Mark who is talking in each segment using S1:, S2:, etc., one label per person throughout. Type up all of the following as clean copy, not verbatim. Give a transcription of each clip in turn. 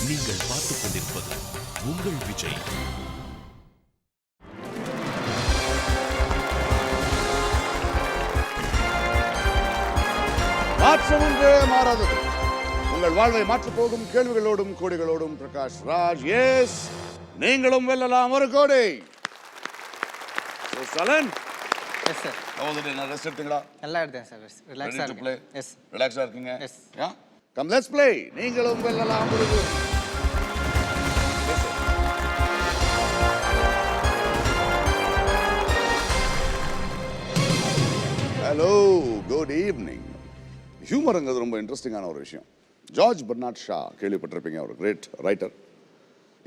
S1: நீங்கள் பார்த்துக் கொண்டிருப்பது உங்கள் விஜய்.
S2: மாற்றம் ஒன்றே மாறாதது. உங்கள் வாழ்வை மாற்றப் போகும் கேள்விகளோடும் கோடிகளோடும் பிரகாஷ் ராஜ். எஸ், நீங்களும் வெல்லலாம் ஒரு கோடி. சலன்,
S3: எஸ் சார்.
S2: நான் ரெஸ்ட் எடுத்தீங்களா?
S3: நல்லா எடுத்தேன் சார். ரிலாக்ஸா இருக்கேன். எஸ்.
S2: ரிலாக்ஸா இருக்கீங்க?
S3: Yes.
S2: Yeah, come let's play. நீங்களும் வெல்லலாம் ஒரு கோடி. Hello, good evening. ஹியூமருங்கிறது ரொம்ப இன்ட்ரெஸ்டிங்கான ஒரு விஷயம். ஜார்ஜ் பெர்னார்ட் ஷா கேள்விப்பட்டிருப்பீங்க, ஒரு கிரேட் ரைட்டர்.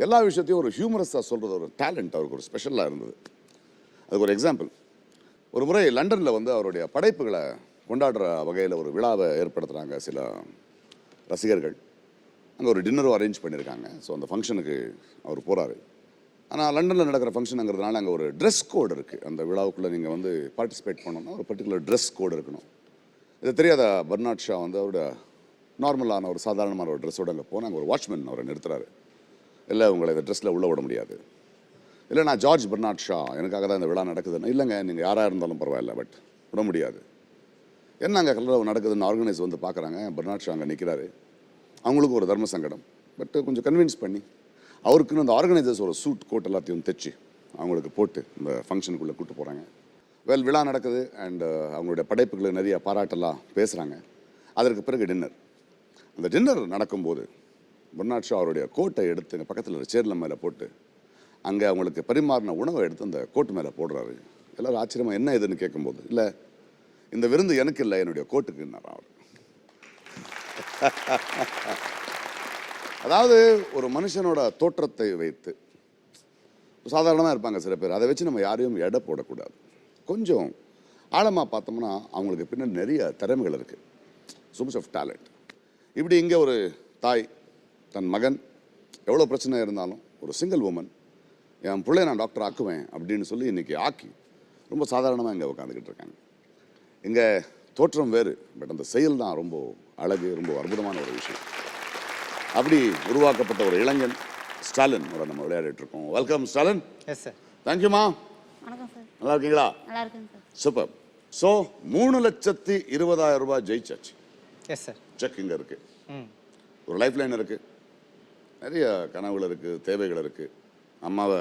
S2: எல்லா விஷயத்தையும் ஒரு ஹியூமரஸாக சொல்கிறது ஒரு டேலண்ட் அவருக்கு ஒரு ஸ்பெஷலாக இருந்தது. அதுக்கு ஒரு எக்ஸாம்பிள், ஒரு முறை லண்டனில் அவருடைய படைப்புகளை கொண்டாடுற வகையில் ஒரு விழாவை ஏற்படுத்துகிறாங்க சில ரசிகர்கள். அங்கே ஒரு டின்னரும் அரேஞ்ச் பண்ணியிருக்காங்க. ஸோ அந்த ஃபங்க்ஷனுக்கு அவர் போகிறாரு. ஆனால் லண்டனில் நடக்கிற ஃபங்க்ஷனுங்கிறதுனால அங்கே ஒரு ட்ரெஸ் கோடு இருக்குது. அந்த விழாவுக்குள்ளே நீங்கள் பார்ட்டிசிபேட் பண்ணணும்னா ஒரு பர்டிகுலர் ட்ரெஸ் கோடு இருக்கணும். இது தெரியாத பெர்னார்ட் ஷா அவரோட நார்மலான ஒரு சாதாரணமான ஒரு ட்ரெஸ்ஸோடு அங்கே போனால் அங்கே ஒரு வாட்ச்மேன் அவரை நிறுத்துறாரு. இல்லை, உங்களை இந்த ட்ரெஸ்ஸில் உள்ளே விட முடியாது. இல்லை, நான் ஜார்ஜ் பெர்னார்ட் ஷா, எனக்காக தான் இந்த விழா நடக்குதுன்னு. இல்லைங்க, நீங்கள் யாராக இருந்தாலும் பரவாயில்ல, பட் விட முடியாது. என்ன அங்கே கலர் நடக்குதுன்னு ஆர்கனைஸ் பார்க்குறாங்க. பெர்னார்ட் ஷா அங்கே நிற்கிறாரு. அவங்களுக்கு ஒரு தர்ம சங்கடம். பட் கொஞ்சம் கன்வின்ஸ் பண்ணி அவருக்குன்னு அந்த ஆர்கனைசர்ஸ் ஒரு சூட் கோட் எல்லாத்தையும் தைச்சி அவங்களுக்கு போட்டு இந்த ஃபங்க்ஷனுக்குள்ளே கூப்பிட்டு போகிறாங்க. விழா நடக்குது. அண்ட் அவங்களுடைய படைப்புகளுக்கு நிறைய பாராட்டெல்லாம் பேசுகிறாங்க. அதற்கு பிறகு டின்னர். அந்த டின்னர் நடக்கும்போது பெர்னார்ட் ஷா அவருடைய கோட்டை எடுத்து பக்கத்தில் ஒரு சேரில் மேலே போட்டு அங்கே அவங்களுக்கு பரிமாறின உணவை எடுத்து அந்த கோட்டு மேலே போடுறாரு. எல்லோரும் ஆச்சரியமாக என்ன இதுன்னு கேட்கும்போது, இல்லை, இந்த விருந்து எனக்கு இல்லை, என்னுடைய கோட்டுக்குன்னார் அவர். அதாவது ஒரு மனுஷனோட தோற்றத்தை வைத்து சாதாரணமாக இருப்பாங்க சில பேர், அதை வச்சு நம்ம யாரையும் எடை போடக்கூடாது. கொஞ்சம் ஆழமாக பார்த்தோம்னா அவங்களுக்கு பின்னாடி நிறைய திறமைகள் இருக்குது. so much of talent. இப்படி இங்கே ஒரு தாய் தன் மகன் எவ்வளோ பிரச்சனை இருந்தாலும் ஒரு சிங்கிள் உமன், என் பிள்ளைய நான் டாக்டர் ஆக்குவேன் அப்படின்னு சொல்லி இன்றைக்கி ஆக்கி ரொம்ப சாதாரணமாக இங்கே உட்காந்துக்கிட்டு இருக்காங்க. இங்கே தோற்றம் வேறு, பட் அந்த செயல் தான் ரொம்ப அழகு, ரொம்ப அற்புதமான ஒரு விஷயம். அப்படி உருவாக்கப்பட்ட ஒரு இளைஞன் ஸ்டாலின் நம்ம விளையாடிட்டு இருக்கோம். Welcome Stalin.
S3: Yes sir.
S2: தேங்க்யூமா.
S4: வணக்கம் சார்.
S2: நல்லா இருக்கீங்களா?
S4: நல்லா இருக்கேங்க சார்.
S2: சூப்பர். ஸோ 3,20,000 ரூபாய் ஜெயிச்சாச்சு.
S3: Yes sir.
S2: செக் இங்கே இருக்குது. ஒரு லைஃப் லைன் இருக்குது. நிறைய கனவுகள் இருக்குது, தேவைகள் இருக்குது. அம்மாவை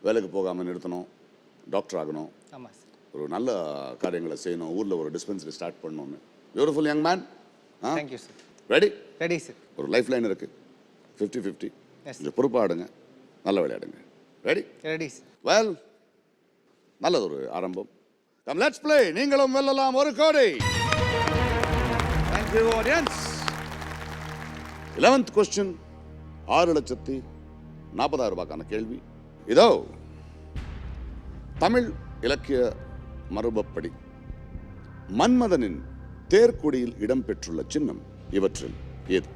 S2: வேலைக்கு போகாமல் நிறுத்தணும், டாக்டர் ஆகணும்,
S3: ஆமாம் சார்,
S2: ஒரு நல்ல காரியங்களை செய்யணும், ஊரில் ஒரு டிஸ்பென்சரி ஸ்டார்ட் பண்ணணும்னு. Beautiful young man.
S3: Thank you sir.
S2: Ready?
S3: Ready sir.
S2: ஒரு லைஃப் லைன் இருக்குது. 50-50. கொஞ்சம் பொறுப்பாடுங்க, நல்ல விளையாடுங்க. ரெடி?
S3: Ready sir.
S2: வெல், நல்லது ஒரு ஆரம்பம். Come let's play. நீங்களும் வெல்லலாம் ஒரு கோடி. Thank you audience. 11th கொஸ்டின், 6,40,000 ரூபாய்க்கான கேள்வி இதோ. தமிழ் இலக்கிய மரபப்படி மன்மதனின் தேர்கொடியில் இடம்பெற்றுள்ள சின்னம் இவற்றில் எது?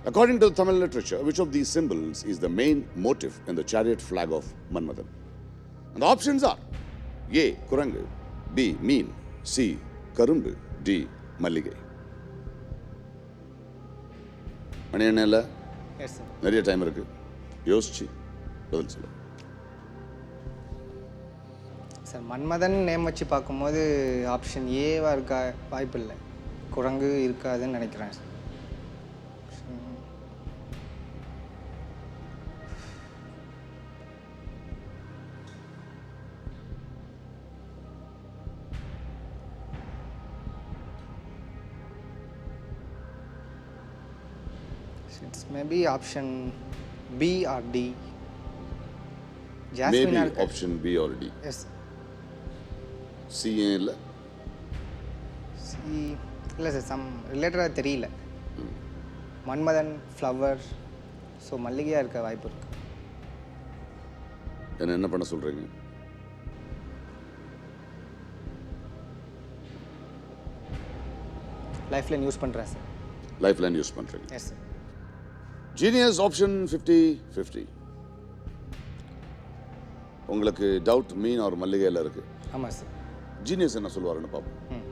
S2: According to the Tamil literature, which of these symbols is the main motif in the chariot flag of Manmadan? And the options are A. குரங்கு, B. மீன், C. கரும்பு, D. மல்லிகை. மணி என்ன இல்லை,
S3: எஸ் சார்,
S2: நிறைய டைம் இருக்கு, யோசிச்சு பதில் சொல்ல.
S3: சார், மன்மதன் நேம் வச்சு பார்க்கும்போது ஆப்ஷன் ஏவா இருக்கா வாய்ப்பு இல்லை, குரங்கு இருக்காதுன்னு நினைக்கிறேன் sir. It's maybe option B or D. Jasmine.
S2: Maybe option B or D.
S3: Yes.
S2: C ஏன் இல்லை?
S3: C இல்லை சார், சம் ரிலேட்டடாக தெரியல. மன்மதன் ஃப்ளவர், ஸோ மல்லிகையாக இருக்க வாய்ப்பு இருக்கு.
S2: என்ன பண்ண சொல்கிறீங்க?
S3: லைஃப் லைன் யூஸ் பண்ணுறேன் சார்.
S2: லைஃப் லைன் யூஸ் பண்ணுறீங்க.
S3: Yes sir.
S2: Genius option 50-50. உங்களுக்கு டவுட் மீன் ஒரு மல்லிகையில் இருக்கு.
S3: ஆமாம் சார்.
S2: ஜீனியஸ் என்ன சொல்லுவாருன்னு பார்ப்போம்.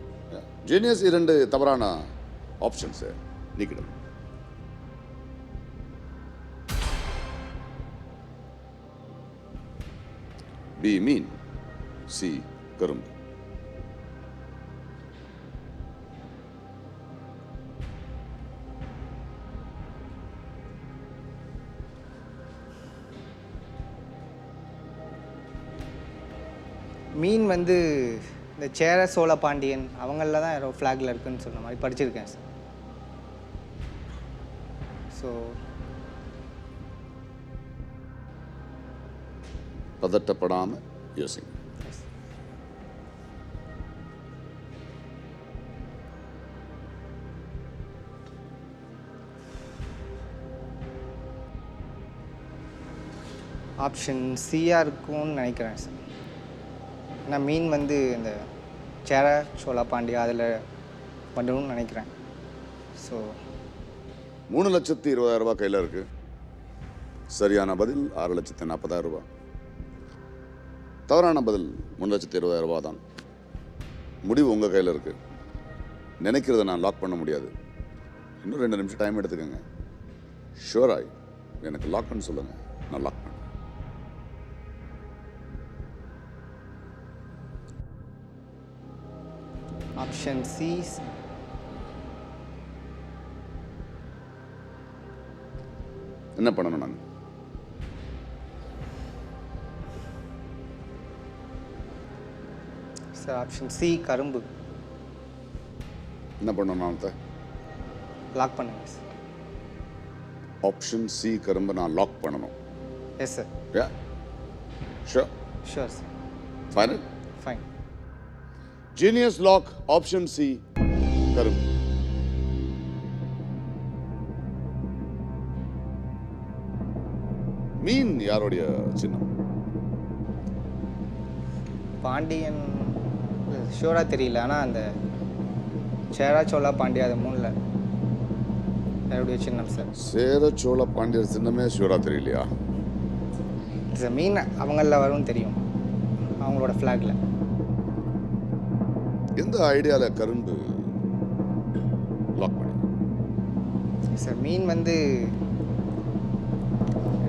S2: ஜீனியஸ் 2 தவறான ஆப்ஷன்ஸை நீக்கிடும். பி மீன், சி கரும்பு.
S3: மீன் வந்து இந்த சேர சோழ பாண்டியன் அவங்கள தான் யாரோ ஃப்ளாகில் இருக்குன்னு சொன்ன மாதிரி படிச்சிருக்கேன் சார். ஸோ
S2: பதட்டப்படாம யோசிங்க.
S3: ஆப்ஷன் சியாக இருக்கும்னு நினைக்கிறேன் சார். ஏன்னா மீன் வந்து இந்த சேர சோழ பாண்டியா அதில் பண்ணணும்னு நினைக்கிறேன். ஸோ
S2: 3,20,000 ரூபாய் கையில் இருக்கு. சரியான பதில் 6,40,000 ரூபாய். தவறான பதில் 3,20,000 ரூபாய் தான். முடிவு உங்கள் கையில் இருக்கு. நினைக்கிறத நான் லாக் பண்ண முடியாது. இன்னும் 2 நிமிஷம் டைம் எடுத்துக்கோங்க. ஷுவராய் எனக்கு லாக் பண்ண சொல்லுங்கள், நான் லாக் பண்ணேன்.
S3: Option C.
S2: என்ன பண்ணணும் நான்?
S3: சார் ஆப்ஷன் சி கரும்பு.
S2: என்ன பண்ணணும் நான்?
S3: லாக் பண்ணுங்க சார்.
S2: ஆப்ஷன் சி கரும்பு நான் லாக் பண்ணணும்.
S3: Yes sir.
S2: Yeah sure.
S3: Sure sir.
S2: Final.
S3: Fine.
S2: Genius lock option C கரும்பு. மீன் யாருடைய சின்னம்?
S3: பாண்டியன் ஷூராக தெரியல, ஆனால் அந்த சேரா சோழா பாண்டியா அது 3ல் யாருடைய சின்னம் சார்?
S2: சேர சோழ பாண்டியர் சின்னமே ஷூரா தெரியலையா?
S3: சார் மீன் அவங்களில் வரும்னு தெரியும், அவங்களோட ஃப்ளாகில்.
S2: எந்த ஐடியாவில் கரும்பு லாக் பண்ணி?
S3: சார் மீன் வந்து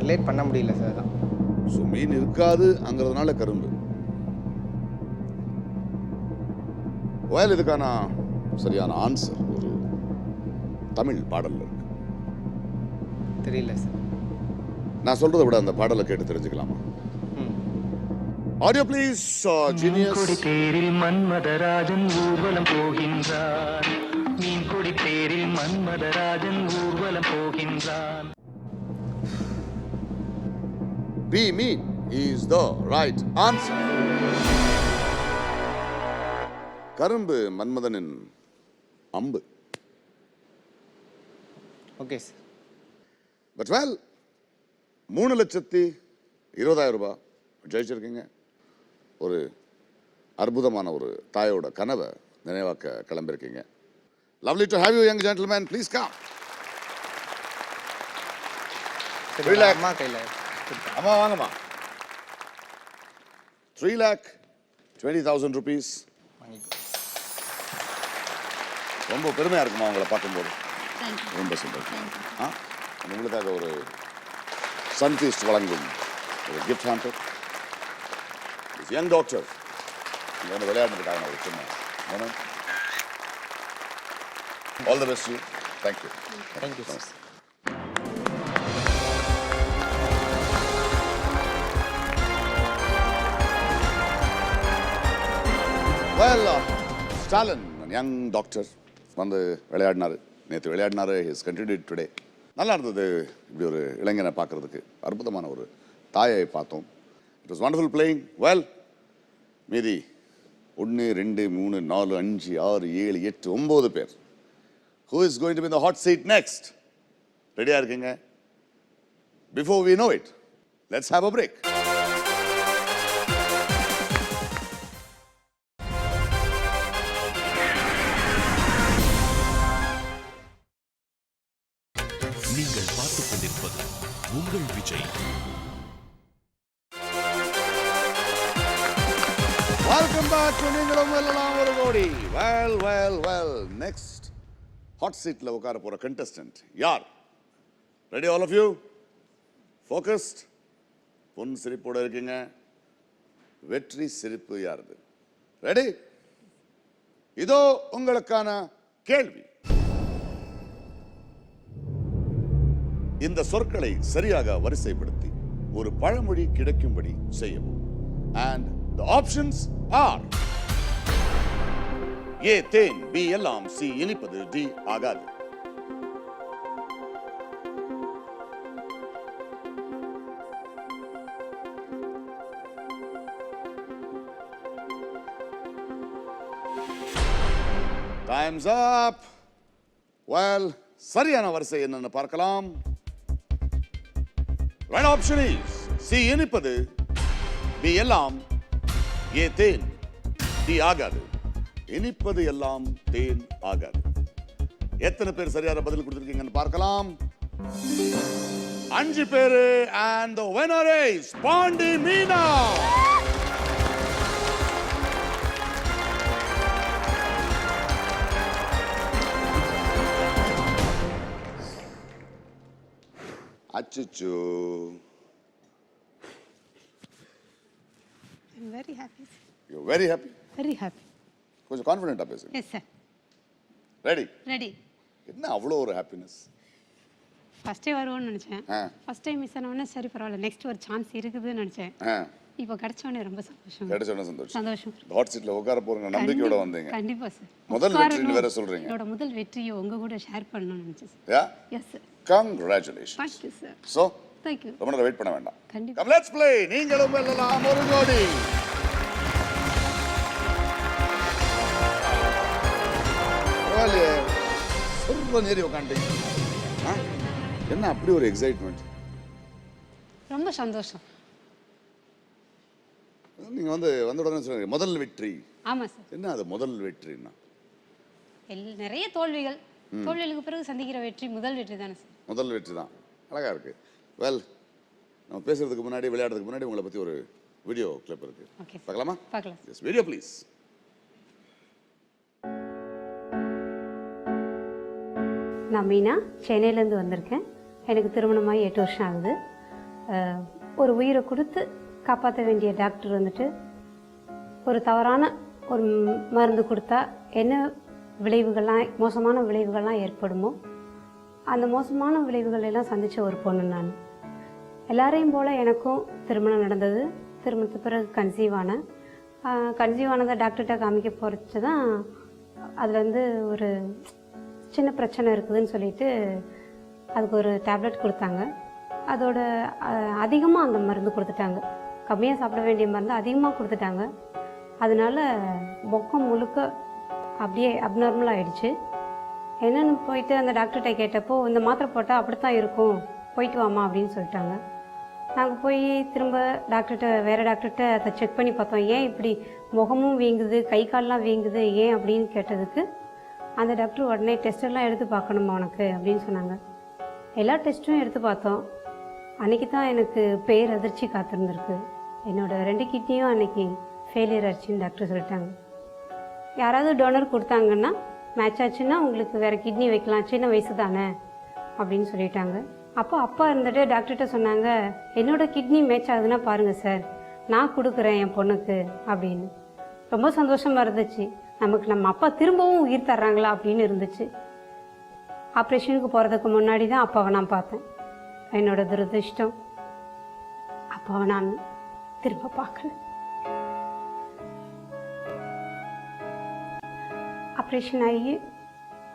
S3: ரிலேட் பண்ண முடியல சார். தான்
S2: ஸோ மீன் இருக்காது அங்கிறதுனால கரும்பு. வயல் இதுக்கான சரியான ஆன்சர் ஒரு தமிழ் பாடல்ல இருக்கு.
S3: தெரியல சார்.
S2: நான் சொல்றதை விட அந்த பாடலை கேட்டு தெரிஞ்சுக்கலாமா? Audio please. ஜீனியஸ்.
S5: கொடி தேரில் மன்மதராஜன் ஊர்வலம் போகின்றான். மீன் கொடி தேரில் மன்மதராஜன் ஊர்வலம் போகின்றான்.
S2: Be mean is the right answer. கரும்பு மன்மதனின் அம்பு.
S3: Okay sir.
S2: பட் வெல் 3,20,000 ரூபாய் ஜெயிச்சிருக்கீங்க. ஒரு அற்புதமான ஒரு தாயோட கனவை நினைவாக்க கிளம்பிருக்கீங்க. Lovely to have you young gentleman. Please come.
S3: அம்மா கையில்.
S2: அம்மா வாங்கம்மா. 3,20,000 rupees. ரொம்ப பெருமையா இருக்குமா உங்களை பார்க்கும்போது? ரொம்ப சந்தோஷம். உங்களுக்காக ஒரு சன்ஃபீஸ்ட் வழங்கும் ஒரு கிஃப்ட் ஹேம்பர். யங் டாக்டர் இங்கே வந்து விளையாடுறதுக்காக ஒரு சின்ன all the best you. Thank you.
S3: Thank you sir.
S2: Well Stalin young doctor வந்து விளையாடினார். நேற்று விளையாடினார். His continued today. நல்லா இருந்தது இப்படி ஒரு இளைஞனை பார்க்குறதுக்கு. அற்புதமான ஒரு தாயை பார்த்தோம். It was wonderful playing. Well மீதி 1 2 3 4 5 6 7 8 9 பேர். Who is going to be in the hot seat next? ரெடியாக இருக்கீங்க? Before we know it, let's have a break.
S1: நீங்கள் பார்த்துக் கொண்டிருப்பது உங்கள் விஜய்.
S2: வெல்கம் பேக் டு நீங்களும் வெல்லலாம் ஒரு கோடி. Well well well next hot சீட்ல உட்கார போற கண்டெஸ்டன்ட் யார்? Ready all of you? Focused. பொன் சிரிப்போட இருக்கீங்க. வெற்றி சிரிப்பு யாருது? ரெடி? இதோ உங்களுக்கான கேள்வி. இந்த சொற்களை சரியாக வரிசைப்படுத்தி ஒரு பழமொழி கிடைக்கும்படி செய்யவும். And the options are A than, B எல்லாம், C இனிப்பது, D ஆகாது. Time's up. Well, சரியான வரிசை என்னன்னு பார்க்கலாம். Right option is C இனிப்பது, B எல்லாம், A தேன், D ஆகாது. இனிப்பது எல்லாம், தேன் ஆகாது. எத்தனை பேர் சரியான பதில் கொடுத்திருக்கீங்கன்னு பார்க்கலாம். 5 பேரு. And the winner is Pandi Meena. அச்சோ.
S6: I'm very happy.
S2: You're very happy?
S6: Very happy.
S2: கொஞ்சம் கான்ஃபிடென்ட்டா பேசுங்க.
S6: Yes, sir.
S2: ரெடி?
S6: Ready.
S2: என்ன அவ்வளோ ஒரு ஹாப்பினஸ்?
S6: ஃபர்ஸ்டே வருவோம்னு நினச்சேன். ஃபர்ஸ்ட் டைம் மிஸ் ஆனவொடனே சரி பரவாயில்ல, நெக்ஸ்ட் ஒரு சான்ஸ் இருக்குதுன்னு நினச்சேன். இப்போ கிடைச்சோடனே ரொம்ப சந்தோஷம்.
S2: கிடைச்சோடனே சந்தோஷம்.
S6: சந்தோஷம்.
S2: ஹாட் சீட்ல உட்கார போறங்க நம்பிக்கையோட வந்தீங்க.
S6: கண்டிப்பா சார்.
S2: முதல் வெற்றின்னு வேற சொல்றீங்க.
S6: என்னோட முதல் வெற்றியை உங்க கூட ஷேர் பண்ணணும்னு நினைச்சேன்.
S2: Yeah?
S6: Yes sir.
S2: Congratulations.
S6: Thank you sir.
S2: So,
S6: thank you.
S2: ரொம்ப நேரம் வெயிட் பண்ண வேண்டாம்.
S6: கண்டிப்பா.
S2: Come let's play. நீங்களும் வெல்லலாம் ஒரு ஜோடி. வாலே. ரொம்ப நேரம் உட்கார்ந்தீங்க. என்ன அப்படி ஒரு எக்ஸைட்மென்ட்?
S6: ரொம்ப சந்தோஷம்.
S2: நீங்க வந்த உடனே சொல்றீங்க முதல் வெற்றி.
S6: ஆமா சார்.
S2: என்ன அது முதல் வெற்றினா?
S6: நிறைய தோல்விகள், தோல்விகளுக்கு பிறகு சந்திக்கிற வெற்றி முதல் வெற்றி தானே சார்?
S2: முதல் வெற்றி தான். அழகா இருக்கு. வெல், நம்ம பேசுறதுக்கு முன்னாடி விளையாடுறதுக்கு முன்னாடி உங்களை பத்தி ஒரு வீடியோ கிளிப் இருக்கு.
S6: ஓகே.
S2: பார்க்கலாமா?
S6: பார்க்கலாம்.
S2: Yes, video please.
S7: நான் மீனா, சென்னையிலேருந்து வந்திருக்கேன். எனக்கு திருமணமாகி 8 வருஷம் ஆகுது. ஒரு உயிரை கொடுத்து காப்பாற்ற வேண்டிய டாக்டர் வந்துட்டு ஒரு தவறான ஒரு மருந்து கொடுத்தா என்ன விளைவுகள்லாம், மோசமான விளைவுகள்லாம் ஏற்படுமோ அந்த மோசமான விளைவுகள் எல்லாம் சந்தித்த ஒரு பொண்ணு நான். எல்லாரையும் போல் எனக்கும் திருமணம் நடந்தது. திருமணத்துக்கு பிறகு கன்சீவ் ஆனதை டாக்டர்கிட்ட காமிக்க போகிறச்சு தான் அதில் ஒரு சின்ன பிரச்சனை இருக்குதுன்னு சொல்லிட்டு அதுக்கு ஒரு டேப்லெட் கொடுத்தாங்க. அதோட அதிகமாக அந்த மருந்து கொடுத்துட்டாங்க. கம்மியாக சாப்பிட வேண்டிய மருந்து அதிகமாக கொடுத்துட்டாங்க. அதனால பொக்கம் முழுக்க அப்படியே அப்நார்மல் ஆகிடுச்சு. என்னென்னு போயிட்டு அந்த டாக்டர்கிட்ட கேட்டப்போ இந்த மாத்திரை போட்டால் அப்படித்தான் இருக்கும், போயிட்டு வாமா அப்படின்னு சொல்லிட்டாங்க. நாங்கள் போய் திரும்ப வேறு டாக்டர்கிட்ட அதை செக் பண்ணி பார்த்தோம். ஏன் இப்படி முகமும் வீங்குது, கை கால்லாம் வீங்குது, ஏன் அப்படின்னு கேட்டதுக்கு அந்த டாக்டர் உடனே டெஸ்ட்டெல்லாம் எடுத்து பார்க்கணுமா உனக்கு அப்படின்னு சொன்னாங்க. எல்லா டெஸ்ட்டும் எடுத்து பார்த்தோம். அன்றைக்கி தான் எனக்கு பேரதிர்ச்சி காத்திருந்துருக்கு. என்னோடய 2 கிட்னியும் அன்றைக்கி ஃபெயிலியர் ஆச்சுன்னு டாக்டர் சொல்லிட்டாங்க. யாராவது டோனர் கொடுத்தாங்கன்னா மேட்ச் ஆச்சுன்னா உங்களுக்கு வேறு கிட்னி வைக்கலாம், சின்ன வயசு தானே அப்படின்னு சொல்லிட்டாங்க. அப்போ அப்பா இருந்துட்டு டாக்டர்கிட்ட சொன்னாங்க, என்னோடய கிட்னி மேட்ச் ஆகுதுன்னா பாருங்கள் சார், நான் கொடுக்குறேன் என் பொண்ணுக்கு அப்படின்னு. ரொம்ப சந்தோஷமாக இருந்துச்சு. நம்ம அப்பா திரும்பவும் உயிர் தர்றாங்களா அப்படின்னு இருந்துச்சு. ஆப்ரேஷனுக்கு போகிறதுக்கு முன்னாடி தான் அப்பாவை நான் பார்த்தேன். என்னோட துரதிர்ஷ்டம், அப்பாவை நான் திரும்ப பார்க்கல. ஆப்ரேஷன் ஆகி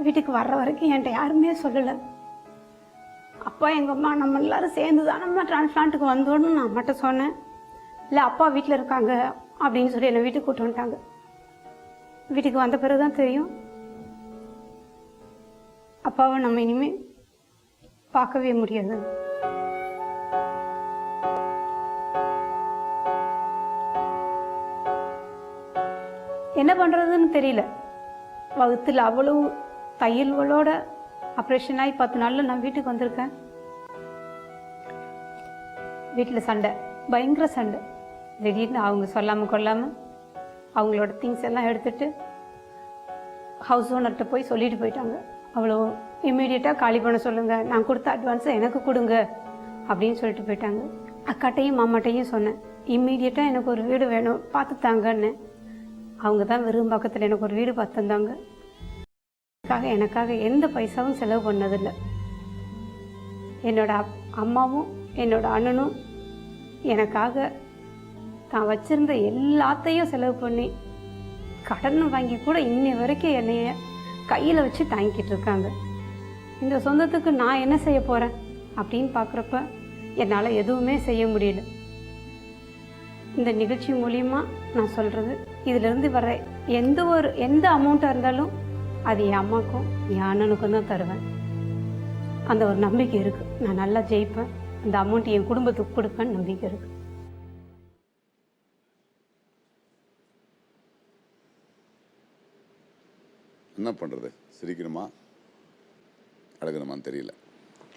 S7: வீட்டுக்கு வர்ற வரைக்கும் என்கிட்ட யாருமே சொல்லலை. அப்பா எங்கள் அம்மா நம்ம எல்லோரும் சேர்ந்து தான் நம்ம டிரான்ஸ்பிளான்ட்டுக்கு வந்தோன்னு நான் அம்மாட்ட சொன்னேன். இல்லை அப்பா வீட்டில் இருக்காங்க அப்படின்னு சொல்லி என்னை வீட்டுக்கு கூப்பிட்டு வந்துட்டாங்க. வீட்டுக்கு வந்த பிறகு தான் தெரியும் அப்பாவை நம்ம இனிமேல் பார்க்கவே முடியாது. என்ன பண்ணுறதுன்னு தெரியல. வகுத்தில் அவ்வளவு தையல்களோட ஆப்ரேஷன் ஆகி 10 நாளில் நான் வீட்டுக்கு வந்திருக்கேன். வீட்டில் சண்டை, பயங்கர சண்டை. திடீர்னு அவங்க சொல்லாமல் கொள்ளாமல் அவங்களோட திங்ஸ் எல்லாம் எடுத்துகிட்டு ஹவுஸ் ஓனர்கிட்ட போய் சொல்லிட்டு போயிட்டாங்க. அவ்வளோ இம்மீடியட்டாக காலி பண்ண சொல்லுங்கள், நான் கொடுத்த அட்வான்ஸை எனக்கு கொடுங்க அப்படின்னு சொல்லிட்டு போயிட்டாங்க. அக்காட்டையும் மாமாட்டையும் சொன்னேன், இம்மீடியட்டாக எனக்கு ஒரு வீடு வேணும் பார்த்து தாங்கன்னு. அவங்க தான் வெறும் பக்கத்தில் எனக்கு ஒரு வீடு பார்த்து தந்தாங்க. எனக்காக எந்த பைசாவும் செலவு பண்ணதில்லை. என்னோட அம்மாவும் என்னோட அண்ணனும் எனக்காக தான் வச்சுருந்த எல்லாத்தையும் செலவு பண்ணி கடன் வாங்கி கூட இன்னை வரைக்கும் என்னைய கையில் வச்சு தாங்கிக்கிட்டு இருக்காங்க. இந்த சொந்தத்துக்கு நான் என்ன செய்ய போகிறேன் அப்படின்னு பார்க்குறப்ப என்னால் எதுவுமே செய்ய முடியல. இந்த நிகழ்ச்சி மூலிமா நான் சொல்கிறது, இதிலிருந்து வர எந்த அமௌண்ட்டாக இருந்தாலும் அது என் அம்மாவுக்கும் என் அண்ணனுக்கும் தான் தருவேன். அந்த ஒரு நம்பிக்கை இருக்குது. நான் நல்லா ஜெயிப்பேன். அந்த அமௌண்ட் என் குடும்பத்துக்கு கொடுப்பேன்னு நம்பிக்கை இருக்குது.
S2: என்ன பண்ணுறது? சிரிக்கணுமா அழகணுமான்னு தெரியல.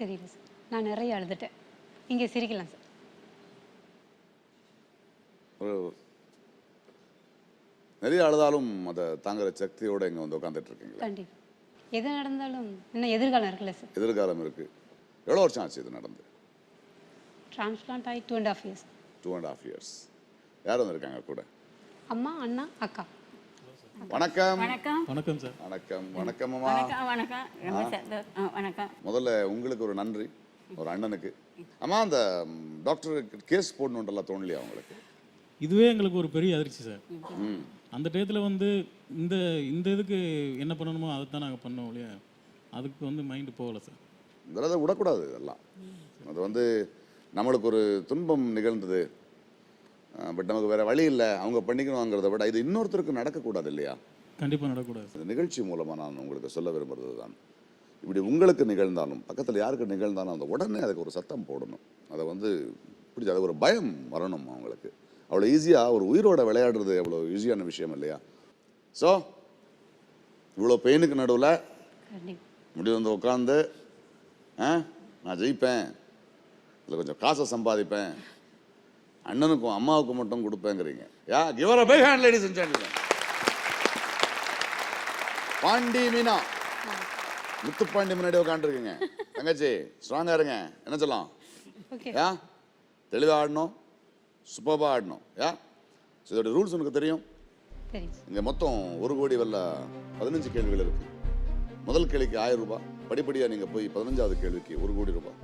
S6: தெரியல சார். நான் நிறைய அழுதுட்டேன். இங்கே சிரிக்கலாம் சார்.
S2: ஒரு நிறைய அழுதாலும் அதை தாங்குற சக்தியோடு இங்கே வந்து உட்காந்துட்டு இருக்கீங்களா?
S6: கண்டிப்பாக. எது நடந்தாலும் இன்னும் எதிர்காலம் இருக்குல்ல சார்.
S2: எதிர்காலம் இருக்குது. எவ்வளோ வருஷம் ஆச்சு இது நடந்து?
S6: டிரான்ஸ்பிளான்ட் ஆகி 2.5 years.
S2: 2.5 years. யார் வந்திருக்காங்க கூட?
S6: அம்மா, அண்ணா, அக்கா.
S2: வணக்கம்.
S8: வணக்கம்.
S9: வணக்கம் சார்.
S2: வணக்கம். வணக்கம் அம்மா.
S8: வணக்கம். வணக்கம். ரொம்ப வணக்கம்.
S2: முதல்ல உங்களுக்கு ஒரு நன்றி, ஒரு அண்ணனுக்கு. அம்மா, அந்த டாக்டருக்கு கேஸ் போடணுன்றலாம் தோணலையா உங்களுக்கு?
S9: இதுவே எங்களுக்கு ஒரு பெரிய அதிர்ச்சி சார். அந்த டயத்தில் வந்து இந்த இந்த இதுக்கு என்ன பண்ணணுமோ அதை தான் நாங்கள் பண்ணோம் இல்லையா, அதுக்கு வந்து மைண்டு போகலை சார்.
S2: இதெல்லாம் விடக்கூடாது. இதெல்லாம் அது வந்து நம்மளுக்கு ஒரு துன்பம் நிகழ்ந்தது, பட் நமக்கு வேறு வழி இல்லை, அவங்க பண்ணிக்கணுங்கிறத விட இது இன்னொருத்தருக்கு நடக்கக்கூடாது இல்லையா?
S9: கண்டிப்பாக நடக்கக்கூடாது.
S2: இந்த நிகழ்ச்சி மூலமாக நான் உங்களுக்கு சொல்ல விரும்புகிறது தான், இப்படி உங்களுக்கு நிகழ்ந்தாலும் பக்கத்தில் யாருக்கு நிகழ்ந்தாலும் அந்த உடனே அதுக்கு ஒரு சத்தம் போடணும். அதை வந்து பிடிச்சி அது ஒரு பயம் வரணும் அவங்களுக்கு. அவ்வளோ ஈஸியாக ஒரு உயிரோட விளையாடுறது அவ்வளோ ஈஸியான விஷயம் இல்லையா? ஸோ இவ்வளோ பெயினுக்கு நடுவில் முடிவு வந்து உட்காந்து நான் ஜெயிப்பேன், இதில் கொஞ்சம் காசை சம்பாதிப்பேன், அண்ணனுக்கும் அம்மாவுக்கும் மட்டும் கொடுப்பேங்கிறீங்க. Yeah, give a big hand ladies and gentlemen. Pandi Meena, Muthupandi முன்னாடி உட்காந்துருக்கீங்க. தங்கச்சி ஸ்ட்ராங்காக இருங்க. என்ன சொல்லலாம்? யா, தெளிவாக ஆடணும், சூப்பராக ஆடணும். யா, இதோட ரூல்ஸ் உனக்கு தெரியும். இங்கே மொத்தம் 1 கோடி வரல 15 கேள்விகள் இருக்குது. முதல் கேள்விக்கு 1000 ரூபாய், படிப்படியாக நீங்கள் போய் 15வது கேள்விக்கு 1 கோடி ரூபாய்.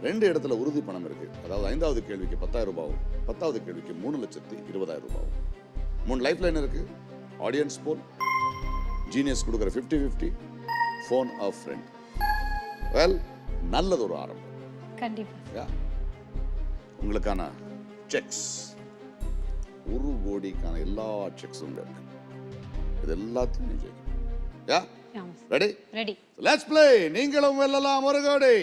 S2: 2 இடத்துல உறுதி பணம் இருக்குது. அதாவது 5வது கேள்விக்கு 10,000 ரூபாயும், 10வது கேள்விக்கு 3,20,000 ரூபாயும். 3 லைஃப் லைன் இருக்குது. ஆடியன்ஸ் போல், ஜீனியஸ் கொடுக்குற 50-50, ஃபோன் ஆஃப் ஃப்ரெண்ட். வெல், நல்லது ஒரு ஆரம்பம்.
S6: கண்டிப்பாக.
S2: உங்களுக்கான செக்ஸ் 1 கோடிக்கான எல்லா செக்ஸும் இருக்கு. இது எல்லாத்தையும் நீங்க யா ரெடி?
S6: ரெடி.
S2: Let's play. நீங்களும் வெல்லலாம் 1 கோடி.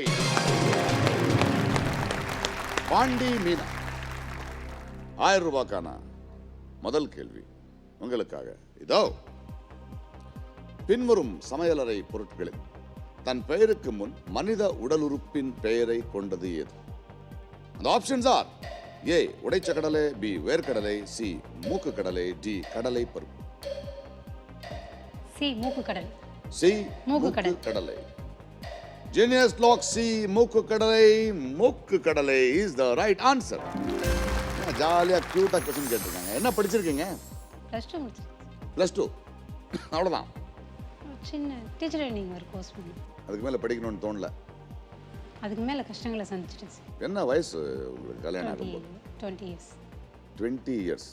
S2: பாண்டி மீனா, 1000 ரூபாய்க்கான முதல் கேள்வி உங்களுக்காக. இதோ, பின்வரும் சமையலறை பொருட்களில் தன் பெயருக்கு முன் மனித உடல் உறுப்பின் பெயரை கொண்டது எது? அந்த ஆப்ஷன்ஸ் ஆர்: ஏ உடைச்ச கடலை, பி வேர்க்கடலை, சி மூக்கு கடலை, டி கடலை பருப்பு.
S6: சி மூக்கு கடலை.
S2: சி
S6: மூக்கு
S2: கடலை. ஜீனியஸ் லாக் சி மூக்கு கடலை. மூக்கு கடலை இஸ் த ரைட் ஆன்சர். ஜாலியாக க்யூட்டாக கொஸ்டின் கேட்டிருக்காங்க. என்ன படிச்சிருக்கீங்க?
S6: +2 முடிச்சு.
S2: +2 அவ்வளோதான்.
S6: சின்ன டீச்சர் ட்ரைனிங் ஒரு கோர்ஸ் பண்ணி
S2: அதுக்கு மேலே படிக்கணும்னு தோணல.
S6: அதுக்கு மேலே கஷ்டங்களை சந்திச்சிட்டேன் சார்.
S2: என்ன வயசு உங்களுக்கு கல்யாணம் ஆகும்போது?
S6: 20 years.
S2: 20 years.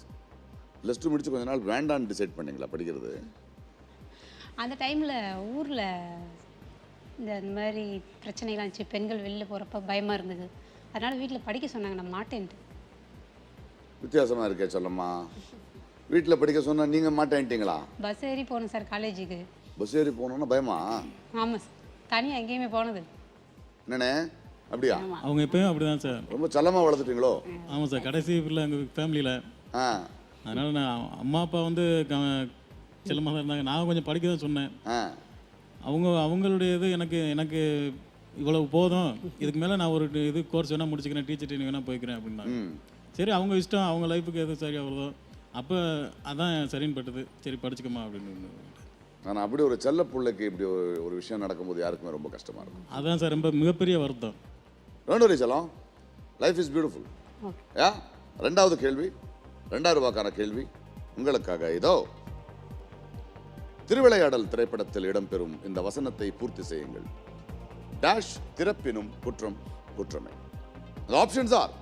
S2: +2 முடிச்சு கொஞ்ச நாள் வேண்டான்னு டிசைட் பண்ணீங்களா படிக்கிறது?
S6: அந்த டைமில் ஊரில் இந்த மாதிரி பிரச்சனைலாம் இருந்துச்சு. பெண்கள் வெளில போகிறப்ப பயமாக இருந்தது. அதனால் வீட்டில் படிக்க சொன்னாங்க. நான் மாட்டேன்ட்டு.
S2: வித்தியாசமாக இருக்கே சொல்லம்மா. வீட்டில் படிக்க சொன்னால் நீங்கள் மாட்டேன்ட்டீங்களா?
S6: பஸ் ஏறி போகணும் சார் காலேஜுக்கு.
S2: பஸ் ஏறி போகணுன்னா பயமா?
S6: ஆமாம் சார். தனியாக எங்கேயுமே போனது.
S2: என்னண்ணே, அப்படியா?
S9: அவங்க எப்பயும் அப்படிதான் சார்.
S2: ரொம்ப செல்லமாக வளர்த்துட்டீங்களோ?
S9: ஆமாம் சார். கடைசி பிள்ளை எங்கள் ஃபேமிலியில். அதனால் நான் அம்மா அப்பா வந்து செல்லமாக தான் இருந்தாங்க. நான் கொஞ்சம் படிக்க தான் சொன்னேன். அவங்களுடைய இது எனக்கு இவ்வளவு போதும், இதுக்கு மேலே நான் ஒரு இது கோர்ஸ் வேணால் முடிச்சுக்கிறேன், டீச்சர் ட்ரைனிங் வேணால் போய்க்கிறேன் அப்படின்னாங்க. சரி, அவங்க இஷ்டம், அவங்க லைஃபுக்கு எது சரி அவ்வளோதான். அப்போ அதான் சரின்னு பட்டது. சரி படிச்சுக்கமா அப்படின்னு.
S2: ஆனால் அப்படி ஒரு செல்ல பிள்ளைக்கு இப்படி ஒரு விஷயம் நடக்கும்போது யாருக்குமே ரொம்ப கஷ்டமாக இருக்கும்.
S9: அதான் சார் ரொம்ப மிகப்பெரிய வருத்தம்.
S2: டோன்ட் வரி செல்லம், லைஃப் இஸ் பியூட்டிஃபுல். யா, ரெண்டாவது கேள்வி 2000 ரூபாய்க்கான கேள்வி உங்களுக்காக இதோ. திருவிளையாடல் திரைப்படத்தில் இடம்பெறும் இந்த வசனத்தை பூர்த்தி செய்யுங்கள். டேஷ் திறப்பினும் குற்றம் குற்றமே. ஆப்ஷன்ஸ் ஆர்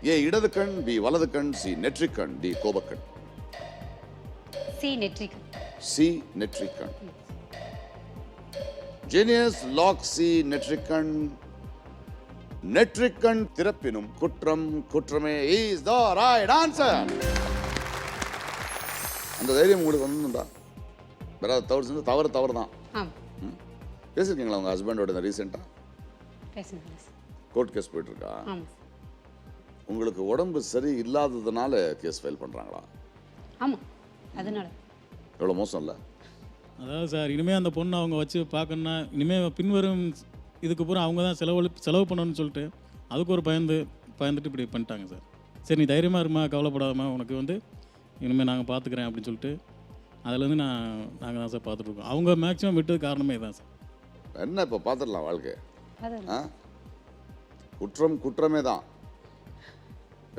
S2: ஏ இடது கண், பி வலது கண், சி நெற்றிக்கண், டி கோபக்கண்.
S6: சி நெற்றிக்கண்.
S2: சி நெற்றிக்கண். ஜீனியஸ் லாக் சி நெற்றிக்கண். நெற்றிக்கண் திறப்பினும் குற்றம் குற்றமே இஸ் த ரைட் ஆன்சர். அந்த தைரியம் உங்களுக்கு வந்துருந்தா வேற தவறு தான்.
S6: ஆமாம்.
S2: பேசியிருக்கீங்களா உங்க ஹஸ்பண்டோட ரீசெண்டாக?
S6: பேசுங்க.
S2: கோர்ட் கேஸ் போயிட்டு இருக்கா?
S6: ஆமாம்.
S2: உங்களுக்கு உடம்பு சரி இல்லாததுனால கேஸ் ஃபைல் பண்ணுறாங்களா?
S6: ஆமாம், அதனால.
S2: எவ்வளோ மோசம் இல்லை?
S9: அதாவது சார், இனிமேல் அந்த பொண்ணை அவங்க வச்சு பார்க்கணுன்னா இனிமேல் பின்வரும் இதுக்கு பூரா அவங்க தான் செலவு பண்ணணும்னு சொல்லிட்டு அதுக்கு ஒரு பயந்துட்டு இப்படி பண்ணிட்டாங்க சார். சரி, நீ தைரியமாக இருமா, கவலைப்படாதமா, உனக்கு வந்து இனிமேல் நாங்கள் பார்த்துக்குறேன் அப்படின்னு சொல்லிட்டு அதுலேருந்து நாங்கள் தான் சார் பார்த்துட்ருக்கோம். அவங்க மேக்ஸிமம் விட்டது காரணமே தான் சார்.
S2: என்ன இப்போ பார்த்துடலாம் வாழ்க்கை. குற்றம் குற்றமே தான்,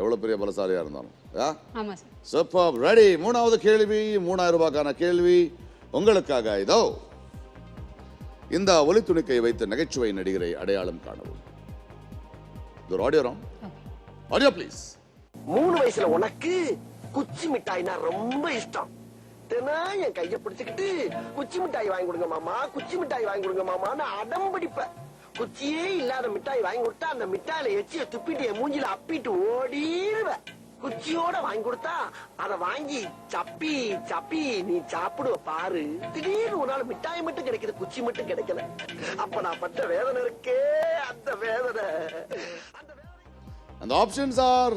S2: எவ்வளோ பெரிய பலசாலியாக இருந்தாலும்.
S6: ஆமாம் சார்.
S2: சூப்பர். ரெடி. மூணாவது கேள்வி 3000 ரூபாய்க்கான கேள்வி உங்களுக்காக இதோ. இந்த ஒலித்துணிக்கை வைத்து நகைச்சுவை நடிகரை அடையாளம் காணவும். இது ஒரு ஆடியோ. Audio please.
S10: 3 வயசுல உனக்கு குச்சி மிட்டாய்னா ரொம்ப இஷ்டம். தினம் என் கைய பிடிச்சுக்கிட்டு குச்சி மிட்டாய் வாங்கி கொடுங்க மாமா, குச்சி மிட்டாய் வாங்கி கொடுங்க மாமான்னு அடம் பிடிப்ப. குச்சியே இல்லாத மிட்டாய் வாங்கி கொடுத்தா அந்த மிட்டாயில எச்சிய துப்பிட்டு என் மூஞ்சில அப்பிட்டு ஓடிடுவ. குச்சியோட வாங்கி கொடுத்தா அத வாங்கி சப்பி சப்பி நீ சாப்பிடுவ பாரு. திடீர்னு ஒரு நாள் மிட்டாய் மட்டும் கிடைக்குது, குச்சி மட்டும் கிடைக்கல. அப்ப நான் பட்ட வேதனை இருக்கே, அந்த வேதனை.
S2: அந்த options are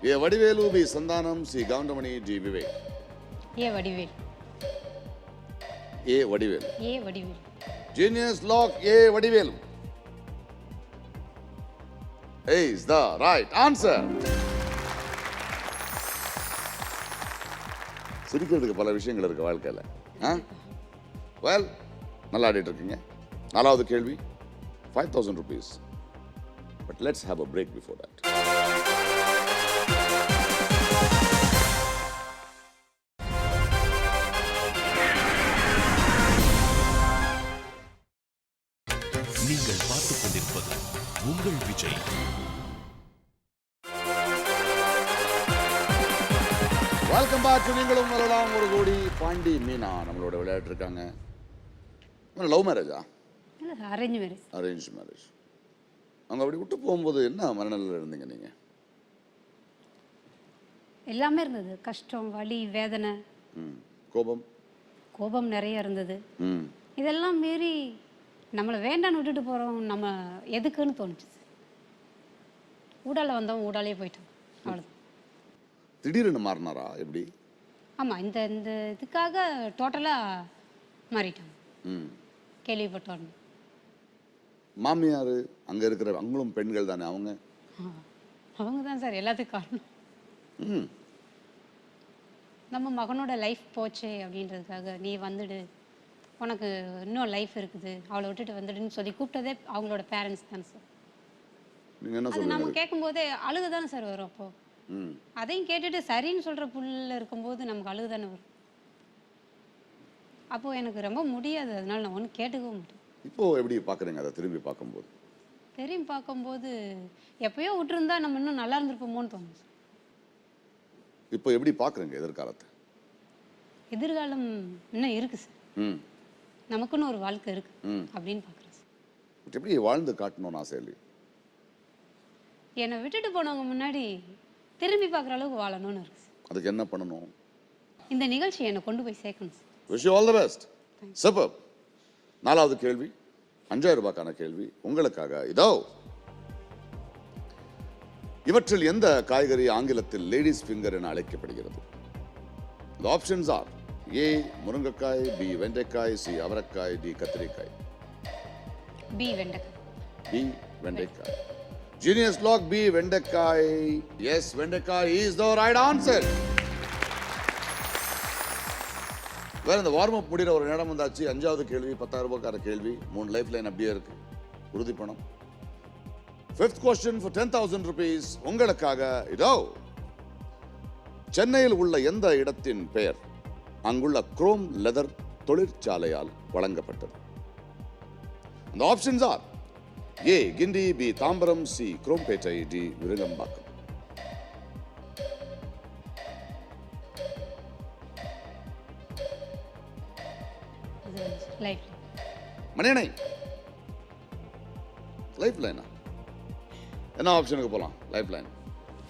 S2: A Vadivelu, B Santhanam, C Goundamani, D Vivek.
S6: A Vadivel.
S2: A Vadivel.
S6: A Vadivel.
S2: Genius lock A Vadivelu is the right answer. சிரிக்கிறதுக்கு பல விஷயங்கள் இருக்கு வாழ்க்கையில். வெல், நல்லா ஆடிட்டு இருக்கீங்க. 4வது கேள்வி 5000 rupees. But let's have a break before that.
S1: நீங்கள் பார்த்துக் கொண்டிருப்பது உங்கள் விஜய்.
S2: Welcome back. நீங்களும் வரலாம். ஒரு கோடி. பாண்டி மீனா நம்மளோட விளையாட்டு இருக்காங்க. லவ் மேரேஜா?
S6: Arrange marriage.
S2: Arrange marriage. அவங்க அப்படி விட்டு போகும்போது என்ன மனநிலையில் இருந்தீங்க நீங்க?
S6: எல்லாமே இருந்தது. கஷ்டம், வலி, வேதனை, கோபம் நிறைய இருந்தது. இதெல்லாம் மீறி நம்மளை வேண்டான்னு விட்டுட்டு போகிறோம், நம்ம எதுக்குன்னு தோணுச்சு. ஊடால வந்தவன் ஊடாலே போயிட்டோம், அவ்வளோதான்.
S2: திடீர்னு மாறினாரா எப்படி?
S6: ஆமாம், இந்த இந்த இதுக்காக டோட்டலாக மாறிட்டாங்க. கேள்விப்பட்டோம்.
S2: மாமியார் அங்கே இருக்கிற அவங்களும் பெண்கள் தானே?
S6: அவங்க தான் சார் எல்லாத்துக்கும் காரணம். நம்ம மகனோட லைஃப் போச்சே அப்படின்றதுக்காக நீ வந்துடு, உனக்கு இன்னும் லைஃப் இருக்குது, அவளை விட்டுட்டு வந்துடுன்னு சொல்லி கூப்பிட்டதே அவங்களோட பேரண்ட்ஸ் தானே சார். அது நம்ம கேட்கும்போதே அழுகு தானே சார் வரும். அப்போ அதையும் கேட்டுட்டு சரின்னு சொல்கிற புள்ள இருக்கும்போது நமக்கு அழுகு தானே வரும். அப்போது எனக்கு ரொம்ப முடியாது, அதனால நான் ஒன்றும் கேட்டுக்கவும் மாட்டேன்.
S2: இப்போ எப்படி பார்க்குறீங்க அதை திரும்பி பார்க்கும்போது?
S6: திரும்பி பார்க்கும்போது எப்பயோ விட்டுருந்தா நம்ம இன்னும் நல்லா இருந்திருப்போமோன்னு தோணுது.
S2: இப்போ எப்படி பார்க்குறீங்க எதிர்காலத்தை?
S6: எதிர்காலம் இன்னும் இருக்கு சார், நமக்குன்னு ஒரு வாழ்க்கை இருக்கு அப்படின்னு பார்க்குறேன் சார்.
S2: எப்படி வாழ்ந்து காட்டணும்னு ஆசை இல்லையா?
S6: என்னை விட்டுட்டு போனவங்க முன்னாடி திரும்பி பார்க்குற அளவுக்கு வாழணும்னு இருக்கு சார்.
S2: அதுக்கு என்ன பண்ணணும்?
S6: இந்த நிகழ்ச்சி என்னை கொண்டு போய் சேர்க்கணும் sir.
S2: Wish you all the best. Super. 4வது கேள்வி 5000 ரூபாய்க்கான கேள்வி உங்களுக்காக இதோ. இவற்றில் எந்த காய்கறி ஆங்கிலத்தில் லேடிஸ் ஃபிங்கர் என அழைக்கப்படுகிறது? The options are A முருங்கைக்காய், B வெண்டைக்காய், C அவரைக்காய், D கத்திரிக்காய்.
S6: B வெண்டைக்காய்.
S2: B வெண்டைக்காய். Genius lock B வெண்டைக்காய். Yes, வெண்டைக்காய் is the right answer. வேற இந்த வார்ம் அப் முடிகிற ஒரு நேரம் வந்தாச்சு. 5வது கேள்வி 10000 ரூபாய்க்கான கேள்வி. 3 லைஃப் லைன் அப்படியே இருக்கு, உறுதி பணம். 5th question for 10,000 rupees உங்களுக்காக இதோ. சென்னையில் உள்ள எந்த இடத்தின் பெயர் அங்குள்ள குரோம் லெதர் தொழிற்சாலையால் வழங்கப்பட்டது? அந்த options are A Guindy, B Tambaram, C Chromepet, D Virugambakkam.
S6: Life
S2: மணியணை லைஃப் லைனா? என்ன ஆப்ஷனுக்கு போலாம்? Lifeline.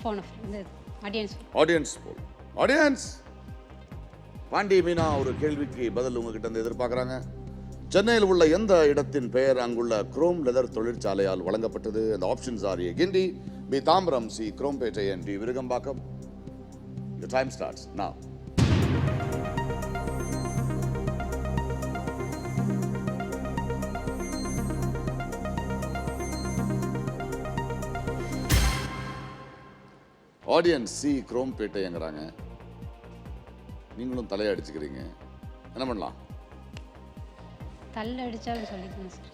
S6: ஃபோன் இந்த audience
S2: audience poll. Audience, Pandi Meena ஒரு கேள்விக்கு பதில் உங்ககிட்ட இருந்து எதிர்பார்க்குறாங்க. சென்னையில் உள்ள எந்த இடத்தின் பெயர் அங்குள்ள குரோம் லெதர் தொழிற்சாலையால் வழங்கப்பட்டது? அந்த options are A Guindy, B Tambaram, C Chromepet, and D Virugambakkam. Your time starts now. Audience C குரோம்பேட்டைங்கிறாங்க. நீங்களும் தலையை அடிச்சுக்கிறீங்க. என்ன பண்ணலாம்?
S6: தள்ள அடிச்சாலும் சொல்லிக்கணும் சார்.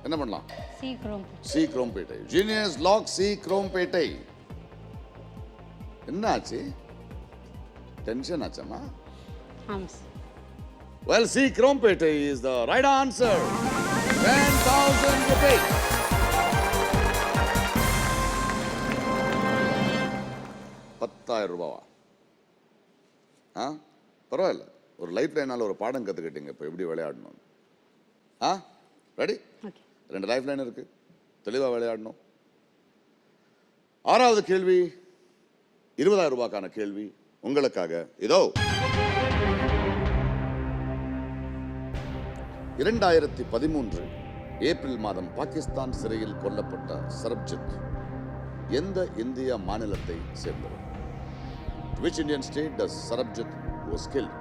S2: என்ன பண்ணலாம்?
S6: சீக்கிரம்
S2: C Chromepet. Genius lock C Chromepet. என்ன ஆச்சு? டென்ஷன் ஆச்சம்மா?
S6: ஆமாம் sir.
S2: Well, C Krompete is the right answer. 10,000 rupees. ₹10,000. பரவாயில்ல. ஒரு லைஃப் லைனால ஒரு பாடம் கற்றுக்கிட்டீங்க. இப்போ எப்படி விளையாடணும்? ரெடி?
S6: ஓகே.
S2: 2 லைஃப் லைன் இருக்கு. தெளிவாக விளையாடணும். 6வது கேள்வி ₹20,000 கேள்வி உங்களுக்காக. இதோ 2013 ஏப்ரல் மாதம் பாகிஸ்தான் சிறையில் கொல்லப்பட்ட சரப்ஜித் எந்த இந்திய மாநிலத்தை சேர்ந்தவர்? Which Indian state does Sarabjit who was killed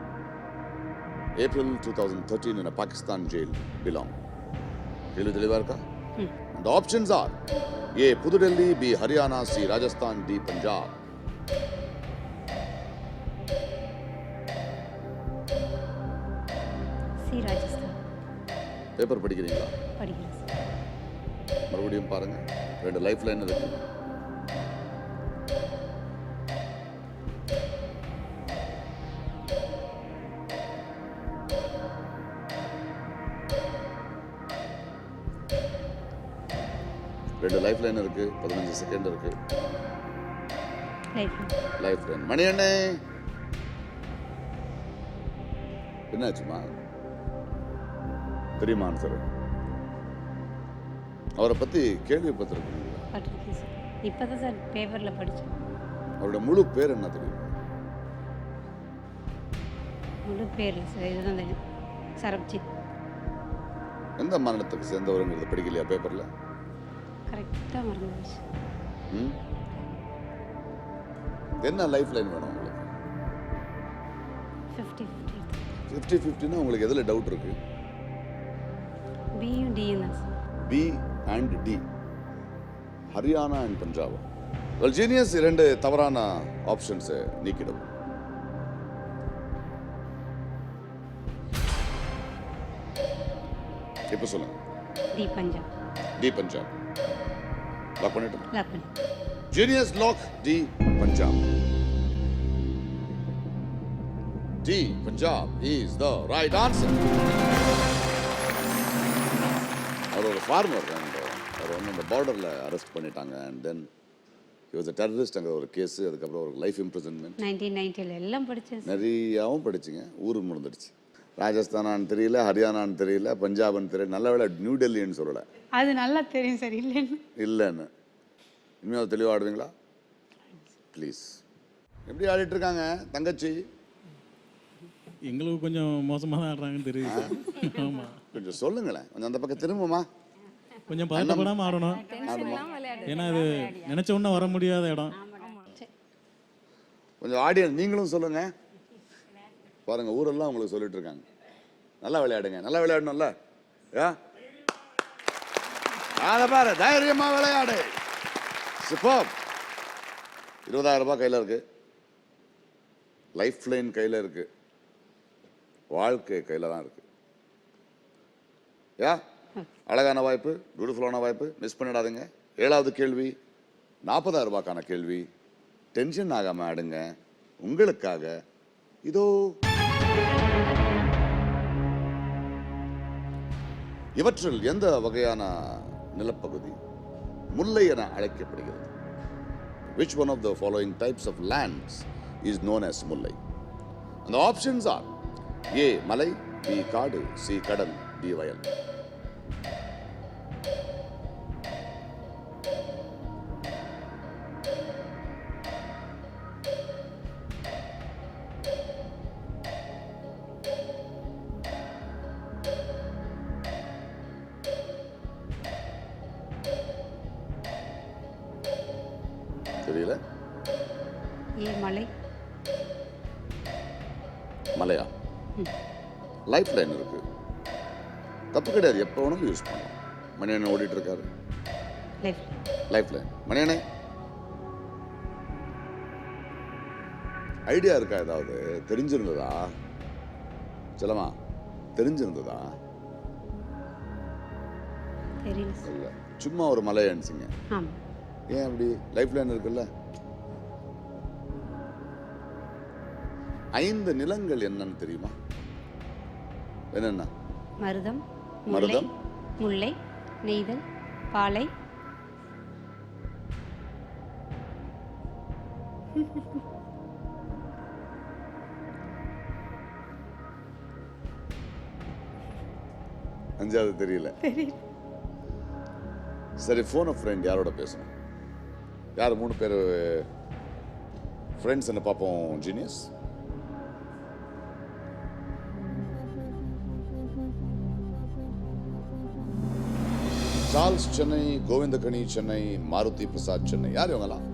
S2: April 2013 in a Pakistan jail belong? கேள்வி தெளிவா இருக்கா? The options are A. New Delhi, B. Haryana, C. Rajasthan, D. Punjab.
S6: C Rajasthan.
S2: Paper படிக்கிறீங்களா?
S6: படிக்கிறேன் சார்.
S2: மறுபடியும் பாருங்க. 2 லைஃப் லைன் இருக்கு. லைஃப் லைன் இருக்கு. 15 செகண்ட் இருக்கு. Life line. மணி அண்ணே என்னாச்சுமா? தெரியுமா ஆன்சர்? அவரை பத்தி கேள்விப்பட்டிருக்கீங்களா?
S6: படிச்சிருக்கேன் சார். இப்பதான் சார் பேப்பர்ல படிச்சேன்.
S2: அவரோட முழு பேர் என்ன தெரியும்?
S6: முழு பேர் சார் இதுதான் தெரியும். சரப்ஜித்.
S2: எந்த மாநிலத்துக்கு சேர்ந்தவருங்கிறது படிக்கலையா பேப்பர்ல?
S6: கரெக்டாக மறந்துச்சு.
S2: என்ன லைஃப் லைன் வேணும் உங்களுக்கு? 50-50 உங்களுக்கு எதுல டவுட் இருக்கு?
S6: பியும் டியும் தான் சார்.
S2: B and D. Haryana and Punjab. Well genius 2 தவறான ஆப்ஷன்ஸ் நீக்கிடும். இப்போ சொல்லுங்க.
S6: D Punjab.
S2: D Punjab. Lock பண்ணிட்டு.
S6: லாக் பண்ணி.
S2: Genius lock D Punjab. D Punjab is the right answer. அவர் ஒரு ஃபார்மர் அண்ட் அவர் வந்து அந்த பார்டரில் அரெஸ்ட் பண்ணிட்டாங்க. And then he was a terrorist. அங்கே ஒரு கேஸு. அதுக்கப்புறம் ஒரு லைஃப் இம்ப்ரிசன்மெண்ட்.
S6: 1990 எல்லாம் படித்தேன்.
S2: நிறையாவும் படிச்சிங்க. ஊர் முடிஞ்சிடுச்சு. ராஜஸ்தானான்னு தெரியல, ஹரியானான்னு தெரியல, பஞ்சாப்னு தெரியல. நல்ல வேலை நியூ டெல்லின்னு சொல்லலை.
S6: அது நல்லா தெரியும் சார்.
S2: இல்லைன்னு இனிமேல் தெளிவாக ஆடுவீங்களா ப்ளீஸ்? எப்படி ஆடிட்டு இருக்காங்க தங்கச்சி?
S9: எங்களுக்கு கொஞ்சம் மோசமாக தான் ஆடுறாங்கன்னு தெரியுது சார். ஆமாம்,
S2: கொஞ்சம் சொல்லுங்களேன். கொஞ்சம் அந்த பக்கம் திரும்புமா?
S9: கொஞ்சம் பதட்டப்படாமல் ஆடணும். ஏன்னா அது நினச்ச உடனே வர முடியாத இடம்.
S2: கொஞ்சம் ஆடியன்ஸ் நீங்களும் சொல்லுங்க. பாருங்க, ஊரெல்லாம் உங்களுக்கு சொல்லிட்டு இருக்காங்க. நல்லா விளையாடுங்க, நல்லா விளையாடணும்ல. அதை பாரு, தைரியமா விளையாடு. சூப்பர். 20,000 ரூபாய் கையில் இருக்கு. லைஃப் லைன் கையில் இருக்கு. வாழ்க்கை கையில் தான் இருக்கு. அழகான வாய்ப்பு, பியூட்டிஃபுல்லான வாய்ப்பு. மிஸ் பண்ணிடாதுங்க. 7வது கேள்வி 40,000 ரூபாய்க்கான கேள்வி. டென்ஷன் ஆகாம ஆடுங்க. உங்களுக்காக இதோ. இவற்றில் எந்த வகையான நிலப்பகுதி முல்லை என அழைக்கப்படுகிறது? Which one of the following types of lands is known as Mullai? And the options are A. மலை, B. காடு, C. கடல், D. வயல். தெரியல.
S6: ஏ மலை.
S2: மலையா? லைஃப் லைன் இருக்கு, தப்பு கிடையாது, எப்போ வேணாலும் யூஸ் பண்ணலாம். மணியண்ணன் ஓடிட்டு இருக்காரு. Life line. மணியண்ணே ஐடியா இருக்கா? ஏதாவது தெரிஞ்சிருந்ததா? செல்லமா தெரிஞ்சிருந்ததா? இல்ல, சும்மா ஒரு மலை அனுப்பிச்சிங்க. ஏன் அப்படி? லைஃப் லைன் இருக்குல்ல. 5 நிலங்கள் என்னன்னு தெரியுமா? என்னென்ன?
S6: மருதம்,
S2: மருதம்,
S6: முல்லை, நெய்தல், பாலை.
S2: அஞ்சாவது தெரியல. சரி, போன் ஃப்ரெண்ட் யாரோட பேசணும்? யார் 3 பேர் ஃப்ரெண்ட்ஸ் என்ன பார்ப்போம். ஜீனியஸ். சார்ல்ஸ் சென்னை, கோவிந்தகனி சென்னை, மாருதி பிரசாத் சென்னை. யார் இவங்கலாம்?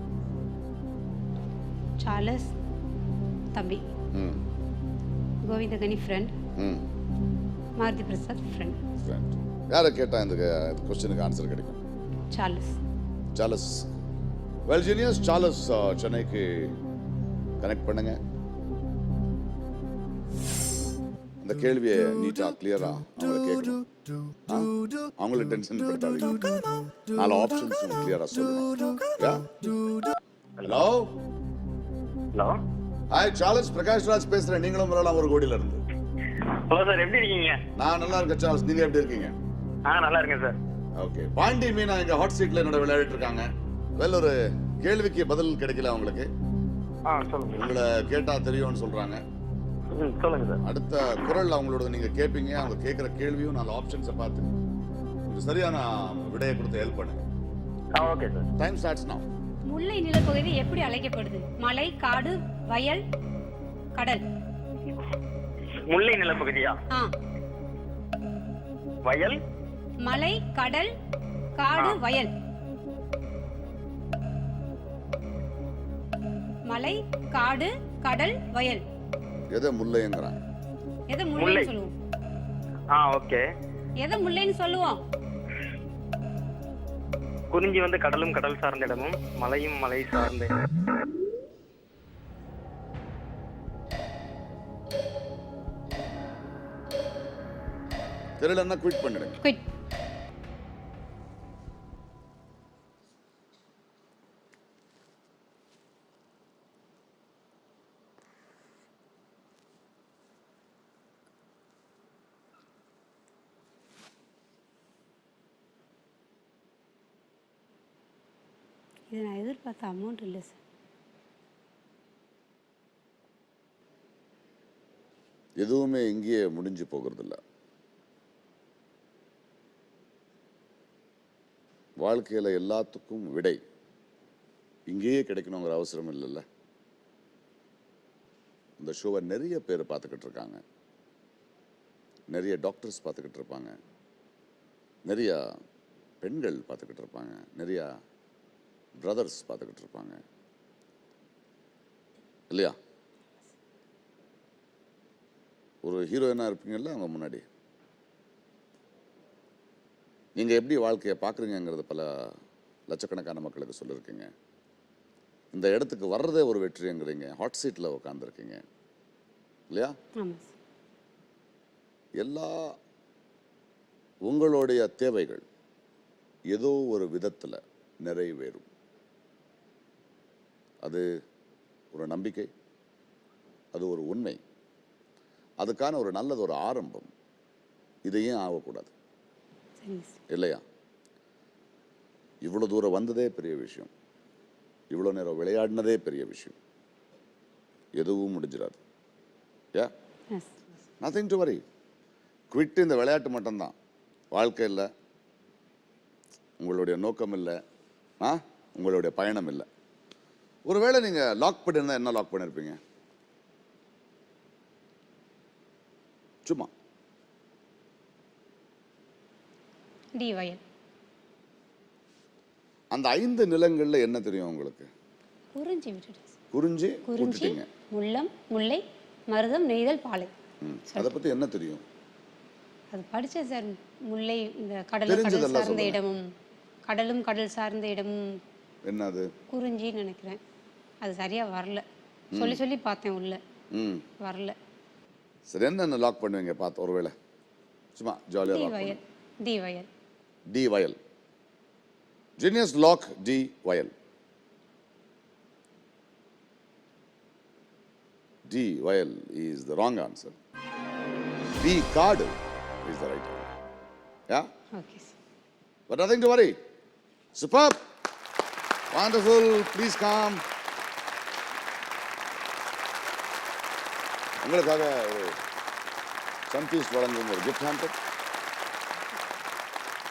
S6: சார்லஸ் தம்பி, கோவிந்தகனி ஃப்ரெண்ட், மாருதி பிரசாத் ஃப்ரெண்ட்.
S2: யாரை கேட்டா இந்த क्वेश्चनக்கு ஆன்சர் கிடைக்கும்?
S6: Charles.
S2: Charles. Well genius, Charles சென்னைக்கு கனெக்ட் பண்ணுங்க. அந்த கேள்வியை நீட்டா கிளியரா அவங்களை கேட்கணும். அவங்கள டென்ஷன் படுத்தாதீங்க. 4 ஆப்ஷன்ஸ் கிளியரா சொல்லணும். Hello
S5: hello,
S2: hi, Charles Prakash Raj பேசுறேன். நீங்களும் வரலாம் ஒரு கோடியில இருந்து.
S5: ஹலோ சார், எப்படி இருக்கீங்க?
S2: நான் நல்லா இருக்கேன் சார்லஸ், நீங்க எப்படி இருக்கீங்க?
S5: நல்லா இருக்கேன் சார்.
S2: ஓகே, பாண்டி மீனா எங்க ஹாட் சீட்ல என்னோட விளையாடிட்டு இருக்காங்க. வெல், ஒரு கேள்விக்கு பதில் கிடைக்கல அவங்களுக்கு.
S5: சொல்லுங்க.
S2: உங்களை கேட்டா தெரியும்னு சொல்றாங்க.
S5: சொல்லுங்க சார்.
S2: அடுத்த குரல் அவங்களோட நீங்க கேட்பீங்க. அவங்க கேட்கிற கேள்வியும் 4 ஆப்ஷன்ஸை பார்த்து உங்களுக்கு சரியான விடையை கொடுத்து ஹெல்ப் பண்ணுங்க.
S5: Okay sir.
S2: டைம் ஸ்டார்ட்ஸ் நவ.
S6: முல்லை நிலப்பகுதி எப்படி அழைக்கப்படுது? மலை, காடு, வயல், கடல்.
S5: முல்லை நிலப்பகுதியா? வயல்,
S6: மலை, கடல், காடு, வயல். மலை, காடு, கடல், வயல்.
S2: எதை முல்லைங்கறாங்க?
S6: எதை முல்லைன்னு சொல்லுவோம்?
S5: ஓகே.
S6: எதை முல்லைன்னு சொல்லுவோம்?
S5: குறிஞ்சி வந்து கடலும் கடல் சார்ந்த இடமும், மலையும் மலை சார்ந்த.
S2: தெரியலன்னா குவிட் பண்ணிடுங்க.
S6: குவிட். இது நான் எதிர்பார்த்த அமௌண்ட் இல்லை சார்.
S2: எதுவுமே இங்கேயே முடிஞ்சு போகிறதில்ல. வாழ்க்கையில் எல்லாத்துக்கும் விடை இங்கேயே கிடைக்கணுங்கிற அவசரம் இல்லைல்ல. இந்த ஷோவை நிறைய பேர் பார்த்துக்கிட்டு இருக்காங்க. நிறைய டாக்டர்ஸ் பார்த்துக்கிட்டு இருப்பாங்க, நிறைய பெண்கள் பார்த்துக்கிட்டு இருப்பாங்க, நிறைய பிரதர்ஸ் பார்த்துக்கிட்டு இருப்பாங்க இல்லையா? ஒரு ஹீரோயினாக இருப்பீங்கல்ல அவங்க முன்னாடி. நீங்கள் எப்படி வாழ்க்கையை பார்க்குறீங்கிறத பல லட்சக்கணக்கான மக்களுக்கு சொல்லியிருக்கீங்க. இந்த இடத்துக்கு வர்றதே ஒரு வெற்றிங்கிறீங்க. ஹாட் சீட்டில் உட்காந்துருக்கீங்க இல்லையா? எல்லா உங்களுடைய தேவைகள் ஏதோ ஒரு விதத்தில் நிறைவேறும். அது ஒரு நம்பிக்கை, அது ஒரு உண்மை, அதுக்கான ஒரு நல்லது ஒரு ஆரம்பம். இதையும் ஆகக்கூடாது இல்லையா? இவ்வளோ தூரம் வந்ததே பெரிய விஷயம், இவ்வளோ நேரம் விளையாடினதே பெரிய விஷயம். எதுவும் முடிஞ்சிடாது. யா, நத்திங் டு வரி. குவிட்டு இந்த விளையாட்டு மட்டும்தான், வாழ்க்கை இல்லை, உங்களுடைய நோக்கம் இல்லை, உங்களுடைய பயணம் இல்லை. ஒருவேளை நீங்கள் லாக் பண்ணியிருந்தா என்ன லாக் பண்ணியிருப்பீங்க? சும்மா
S6: டி வயல்.
S2: அந்த 5 நிலங்கள்ல என்ன தெரியும் உங்களுக்கு?
S6: குறிஞ்சி விட்டுட்டேன்.
S2: குறிஞ்சி
S6: குறிஞ்சி,
S2: விட்டுட்டீங்க.
S6: முல்லம், முல்லை, மருதம், நெய்தல், பாலை.
S2: அதை பத்தி என்ன தெரியும்?
S6: அது படித்தேன் சார். முல்லை இந்த கடலும் கடல் சார்ந்த இடமும், கடலும் கடல் சார்ந்த இடமும்
S2: என்னது
S6: குறிஞ்சின்னு நினைக்கிறேன். அது சரியா வரல, சொல்லி சொல்லி பார்த்தேன், உள்ள வரல.
S2: சரி, என்ன லாக் பண்ணுவீங்க பார்த்து? ஒருவேளை சும்மா ஜாலியாக
S6: டி வயல். டி வயல்.
S2: டி வயல். ஜீனியஸ் லாக் டி வயல். டி வயல் is the wrong answer. D காடு is the right answer. Yeah?
S6: Okay, sir.
S2: But nothing to worry. Superb. Wonderful. Please come. உங்களுக்காக ஒரு சன்ஃபீஸ்ட் வழங்கும் ஒரு கிஃப்ட் ஹேம்பர்.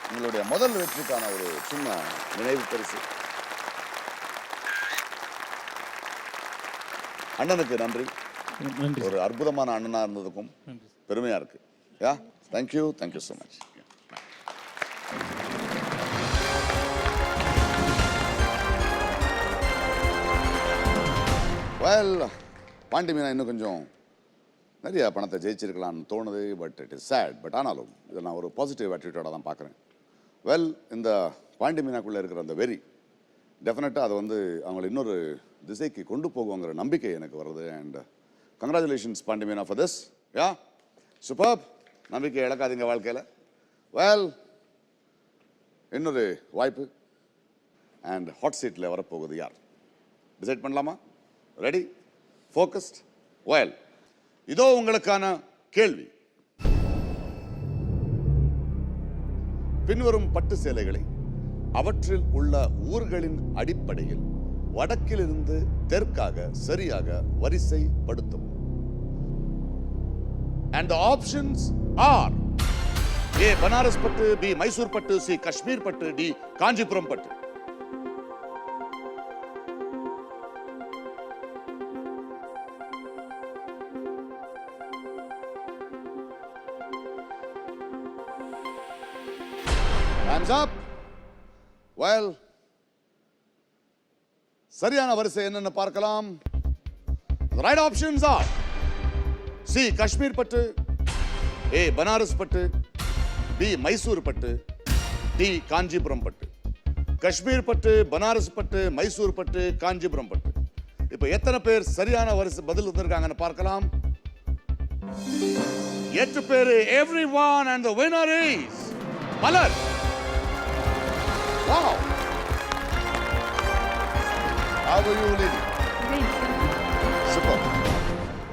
S2: உங்களுடைய முதல் வெற்றிக்கான ஒரு சின்ன நினைவு பரிசு. அண்ணனுக்கு நன்றி. ஒரு அற்புதமான அண்ணனா இருந்ததுக்கும் பெருமையா இருக்கு. Yeah, thank you, thank you so much. Well, Pandi Meena இன்னும் கொஞ்சம் நிறைய பணத்தை ஜெயிச்சிருக்கலாம்னு தோணுது. But it is sad. But ஆனாலும் இதை நான் ஒரு பாசிட்டிவ் ஆட்டிடியூடாக தான் பார்க்குறேன். வெல், இந்த பாண்டி மீனாக்குள்ளே இருக்கிற அந்த வெறி டெஃபினட்டாக அதை வந்து அவங்களை இன்னொரு திசைக்கு கொண்டு போகுங்கிற நம்பிக்கை எனக்கு வருது. And congratulations Pandi Meena for this. Yeah, super. நம்பிக்கை இழக்காதீங்க வாழ்க்கையில். வெல், இன்னொரு வாய்ப்பு. அண்ட் ஹாட் சீட்டில் வரப்போகுது யார் டிசைட் பண்ணலாமா? ரெடி, ஃபோக்கஸ்ட், வெல், இதோ உங்களுக்கான கேள்வி. பின்வரும் பட்டு சேலைகளை அவற்றில் உள்ள ஊர்களின் அடிப்படையில் வடக்கிலிருந்து தெற்காக சரியாக வரிசைப்படுத்தவும். And the options are A. Banaras பட்டு, B. மைசூர் பட்டு, C. காஷ்மீர் பட்டு, D. காஞ்சிபுரம் பட்டு. Hands up. Well, சரியான வரிசை என்னன்னு பார்க்கலாம். The right options are C. Kashmir பட்டு, A. பனாரஸ் பட்டு, B. மைசூர் பட்டு, D. காஞ்சிபுரம் பட்டு. காஷ்மீர் பட்டு, பனாரஸ் பட்டு, மைசூர் பட்டு, காஞ்சிபுரம் பட்டு. இப்போ எத்தனை பேர் சரியான வரிசை பதில் வந்திருக்காங்கன்னு பார்க்கலாம். 8 பேர். Everyone, and the winner is Malar. Wow. How are you, lady?
S8: Great, sir.
S2: Super.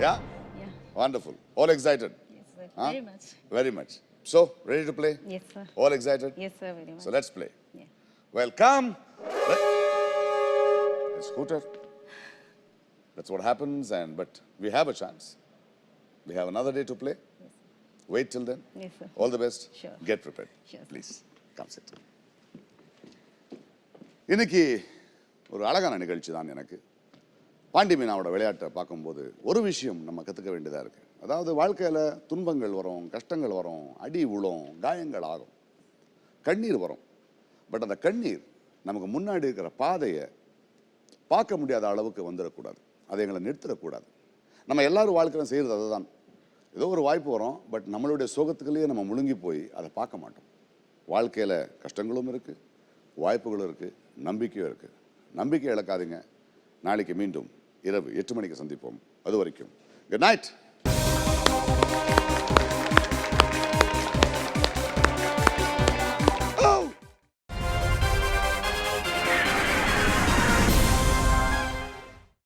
S2: Yeah?
S8: Yeah.
S2: Wonderful. All excited?
S8: Yes, sir.
S2: Huh?
S8: Very much.
S2: Very much. So, ready to play?
S8: Yes, sir.
S2: All excited?
S8: Yes, sir. Very much.
S2: So, let's play.
S8: Yeah.
S2: Well, come. A scooter. That's what happens, but we have a chance. We have another day to play.
S8: Yes.
S2: Wait till then.
S8: Yes, sir.
S2: All the best.
S8: Sure.
S2: Get prepared.
S8: Sure, sir.
S2: Please, come sit. இன்னைக்கு ஒரு அழகான நிகழ்ச்சி தான். எனக்கு பாண்டி மீனாவோட விளையாட்டை பார்க்கும்போது ஒரு விஷயம் நம்ம கற்றுக்க வேண்டியதாக இருக்குது. அதாவது வாழ்க்கையில் துன்பங்கள் வரும், கஷ்டங்கள் வரும், அடி விழும், காயங்கள் ஆகும், கண்ணீர் வரும். பட் அந்த கண்ணீர் நமக்கு முன்னாடி இருக்கிற பாதையை பார்க்க முடியாத அளவுக்கு வந்துடக்கூடாது, அதை எங்களை நிறுத்திடக்கூடாது. நம்ம எல்லாரும் வாழ்க்கையில் செய்கிறது அதுதான். ஏதோ ஒரு வாய்ப்பு வரும், பட் நம்மளுடைய சோகத்துக்குள்ளேயே நம்ம முழுங்கி போய் அதை பார்க்க மாட்டோம். வாழ்க்கையில் கஷ்டங்களும் இருக்குது, வாய்ப்புகளும் இருக்குது, நம்பிக்கையும் இருக்குது. நம்பிக்கை இழக்காதீங்க. நாளைக்கு மீண்டும் இரவு 8 மணிக்கு சந்திப்போம். அது வரைக்கும் குட் நைட்.